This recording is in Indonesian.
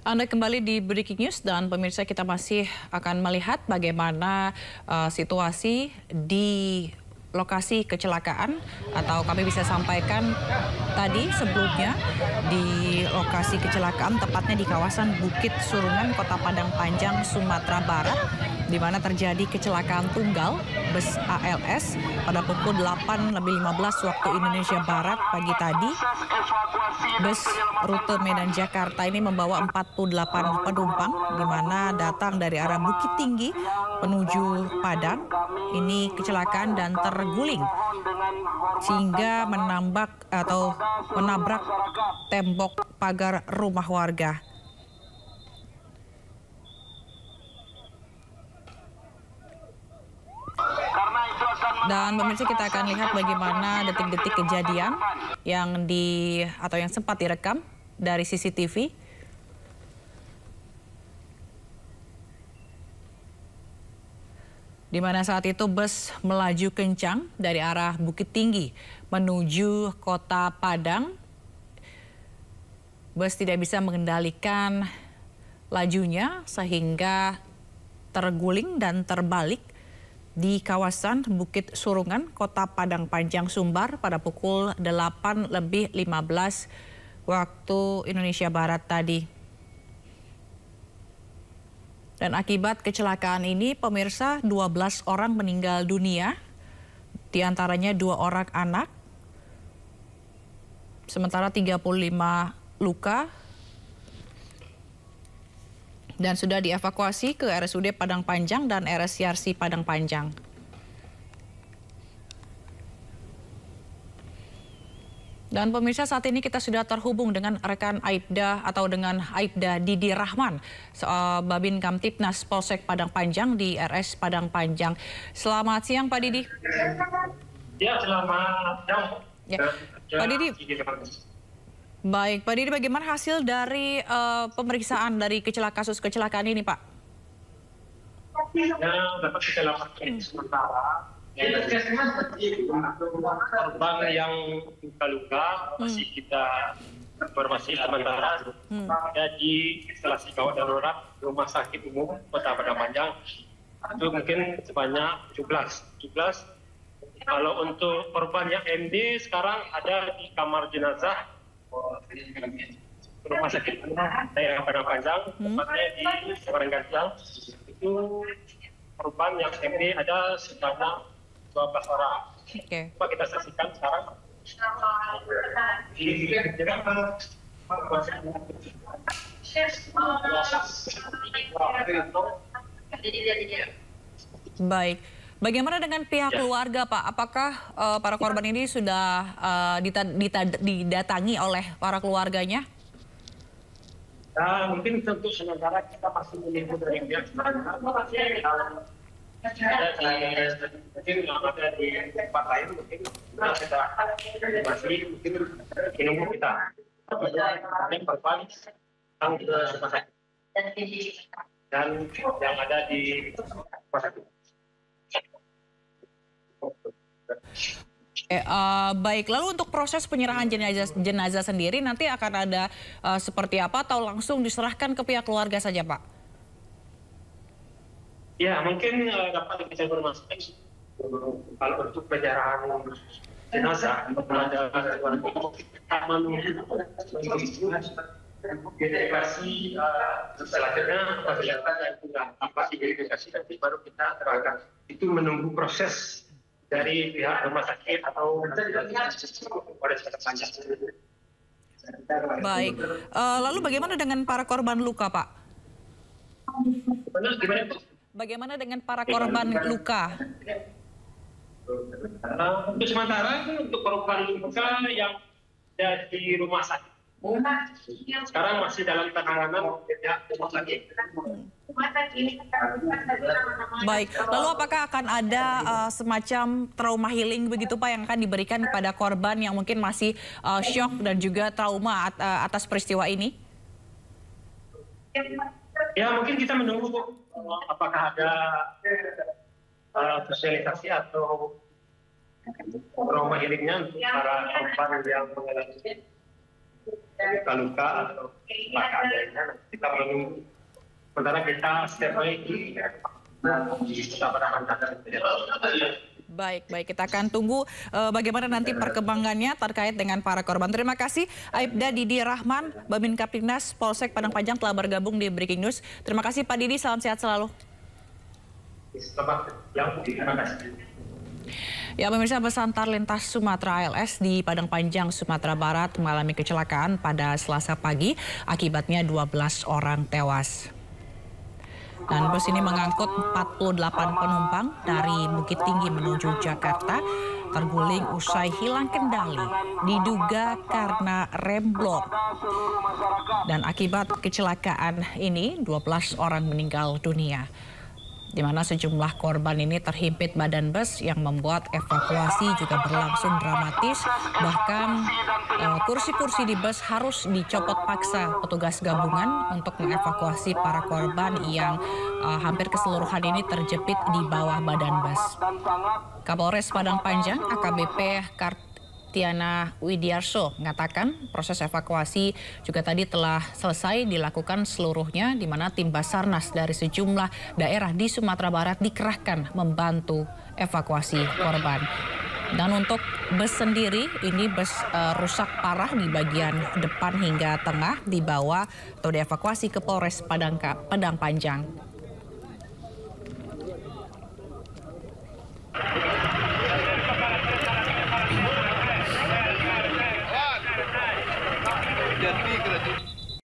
Anda kembali di Breaking News dan pemirsa, kita masih akan melihat bagaimana situasi di lokasi kecelakaan, atau kami bisa sampaikan tadi sebelumnya di lokasi kecelakaan tepatnya di kawasan Bukit Surungan, Kota Padang Panjang, Sumatera Barat, di mana terjadi kecelakaan tunggal bus ALS pada pukul 8.15 waktu Indonesia Barat pagi tadi. Bus rute Medan Jakarta ini membawa 48 penumpang, di mana datang dari arah Bukit Tinggi menuju Padang. Ini kecelakaan dan terguling sehingga menabrak tembok pagar rumah warga. Dan pemirsa, kita akan lihat bagaimana detik-detik kejadian yang sempat direkam dari CCTV. Di mana saat itu bus melaju kencang dari arah Bukit Tinggi menuju Kota Padang. Bus tidak bisa mengendalikan lajunya sehingga terguling dan terbalik di kawasan Bukit Surungan, Kota Padang Panjang, Sumbar pada pukul 8.15 waktu Indonesia Barat tadi. Dan akibat kecelakaan ini, pemirsa, 12 orang meninggal dunia, diantaranya 2 orang anak, sementara 35 luka, dan sudah dievakuasi ke RSUD Padang Panjang dan RSCRC Padang Panjang. Dan pemirsa, saat ini kita sudah terhubung dengan rekan Aibda Didi Rahman, Babin Kamtipnas Polsek Padang Panjang di RS Padang Panjang. Selamat siang, Pak Didi. Ya, selamat siang. Ya. Pak Didi. Baik, Pak Didi, bagaimana hasil dari pemeriksaan dari kasus kecelakaan ini, Pak? Yang dapat kita laporkan sementara, korban yang luka-luka masih kita informasi sementara. Jadi instalasi gawat darurat Rumah Sakit Umum Kota Padang Panjang itu mungkin sebanyak 17. Kalau untuk korban yang MD sekarang ada di kamar jenazah Rumah Sakit daerah Padang Panjang, tepatnya di Baranggantiang. Itu korban yang MD ada sebanyak 12 orang. Oke. Coba kita saksikan sekarang. Baik. Bagaimana dengan pihak keluarga, Pak? Apakah para korban ini sudah didatangi oleh para keluarganya? Mungkin untuk sementara kita masih menunggu dari pihak keluarga. Mungkin ada di tempat lain, mungkin kita masih menunggu kita. Kami korban datang ke rumah sakit dan yang ada di rumah sakit. Baik, lalu untuk proses penyerahan jenazah sendiri nanti akan ada seperti apa, atau langsung diserahkan ke pihak keluarga saja, Pak? Ya, mungkin dapat kita informasikan kalau untuk penyerahan jenazah ada menunggu identifikasi selanjutnya apabila dapat identifikasi nanti baru kita terangkan. Itu menunggu proses dari pihak rumah sakit atau Polres Padang Panjang. Baik, lalu bagaimana dengan para korban luka, Pak? Gimana? Bagaimana dengan para korban luka? Untuk sementara untuk korban luka yang ada di rumah sakit sekarang masih dalam penanganan pihak rumah sakit. Baik, lalu apakah akan ada semacam trauma healing begitu, Pak, yang akan diberikan kepada korban yang mungkin masih shock dan juga trauma atas peristiwa ini? Ya, mungkin kita menunggu apakah ada sosialisasi atau trauma healingnya untuk para korban yang mengalami luka-luka atau kecelakaan lainnya. Kita menunggu. Sementara kita setiap hari di Kota Badak. Baik, kita akan tunggu bagaimana nanti perkembangannya terkait dengan para korban. Terima kasih Aibda Didi Rahman, Babin Kaptibnas Polsek Padang Panjang telah bergabung di Breaking News. Terima kasih Pak Didi, salam sehat selalu. Selamat siang, terima kasih. Ya, pemirsa, bus antar lintas Sumatera ALS di Padang Panjang, Sumatera Barat mengalami kecelakaan pada Selasa pagi. Akibatnya 12 orang tewas. Dan bus ini mengangkut 48 penumpang dari Bukit Tinggi menuju Jakarta, terguling usai hilang kendali, diduga karena remblong. Dan akibat kecelakaan ini 12 orang meninggal dunia, di mana sejumlah korban ini terhimpit badan bus yang membuat evakuasi juga berlangsung dramatis. Bahkan kursi-kursi di bus harus dicopot paksa petugas gabungan untuk mengevakuasi para korban yang hampir keseluruhan ini terjepit di bawah badan bus. Kapolres Padang Panjang AKBP Tiana Widiarso mengatakan proses evakuasi juga tadi telah selesai dilakukan seluruhnya, di mana tim Basarnas dari sejumlah daerah di Sumatera Barat dikerahkan membantu evakuasi korban. Dan untuk bus sendiri, ini bus rusak parah di bagian depan hingga tengah, dibawa atau dievakuasi ke Polres Padang Panjang.